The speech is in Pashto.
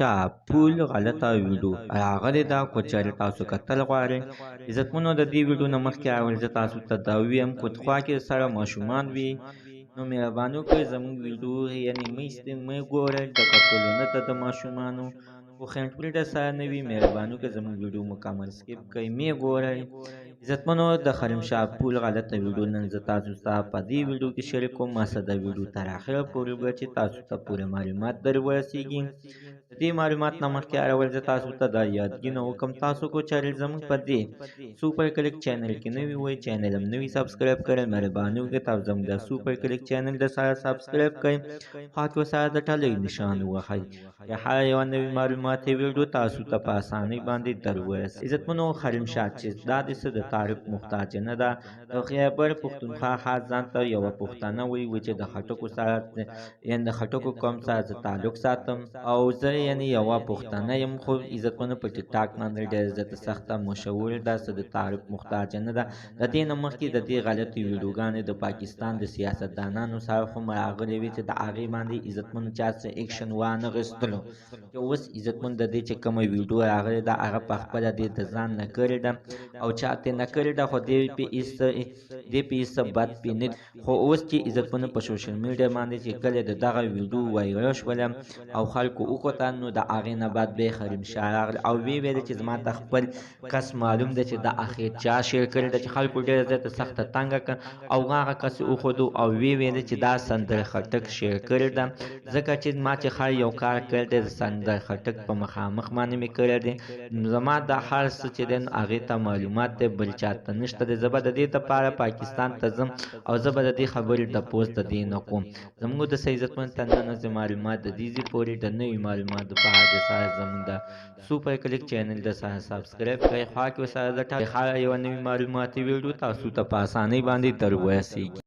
ټاپول غلطه ویډیو راغلې ده. که چېرې تاسو کتل غواړئ عزتمنو د دې ویډیو نه مخکې اول زه تاسو ته دا ویم که خوا کې سره ماشومان وي نو مهرباني وکړئ زموږ ویډیو یعنې مه ګورئ د کتلو نه د ماشومانو خو خنډپل درسره نه وي مهرباني وکړئ زموږ ویډیو مکمل سکیپ کړئ مې ګورئ. عزتمنو د خرمشاه پول غلطه ویډیو نن زه تاسو ته په دې ویډیو کې شریک کوم. ما سره د ویډیو تر اخره پورې وګورئ چې تاسو ته پوره معلومات در ورسیږي. د دې معلومات نه مخکې اول زه تاسو ته دا یادګي نه وکړم تاسو کو چینل زموږ په دې سوپر کلیک چینل کې نوي وئ چینل هم نوي سبسکرایب کړئ مهرباني وکړئ تاسو زموږ د سوپر کلیک چینل د سره سبسکرایب کړئ خوا کې ورسره د ټلۍ نشان ووهئ یا هر یوه نوي معلوماتي ویډیو تاسو ته په اسانۍ باندې در ورسي. عزتمنو خرمشاه چې دا د څه د تعریف محتاج نه ده. د خیبر پښتونخوا خاص ځان ته یوه پښتانه وایي چې د خټکو سره یعنې د خټکو قوم سره زه تعلق ساتم او زه یعنې یوه پښتانه یم خو عزتمنو په ټیک ټاک باندې ډېر زیاته سخته مشهور ده څه د تعریف محتاج نه ده. د دې نه مخکې د دې غلطې ویډیوګانې د پاکستان د سیاستدانانو سره هم راغلې وې چې د هغې باندې عزتمنو چا څه اکشن وانغېستلو چې اوس عزتمن د دې چې کومه ویډیو راغلې ده هغه په خپله دې د ځان نه کړې ده او چا ترې نه کړې ده خو دې پې هېڅ بد پې نه خو اوس چې عزتمنو په سوشل میډیا باندې چې کله د دغه ویډیو وایرل شوله او خلکو وکتل نو د هغې نه بعد بیا خرمشاه راغله او ویې ویل چې زما ته خپل کس معلوم ده چې دا اخر چا شیر کړی ده چې خلکو ډېره زیاته سخته تنګه کړه او هغه کس یې وښودو او ویې ویل چې دا سندر خټک شیر کړی ده ځکه چې ما چې هر یو کار کړی دی د سندر خټک په مخامخ باندې مې کړی دی زما دا هر څه چې دی نو هغې ته معلومات دی بل چاته نشته دی. زه به د دې دپاره پاکستان ته ځم او زه به د دې خبرې تپوس د دې نه کوم. زموږ د عزتمن ته نن معلومات د دې ځای پورې د نوي معلومات دپاره د سره زموږ د سوپر کلیک چینل د سره سبسکرایب کړئ خوا کې ورسره د هر یوه نوي معلوماتي ویډیو تاسو ته په اسانۍ باندې در ورسیږي.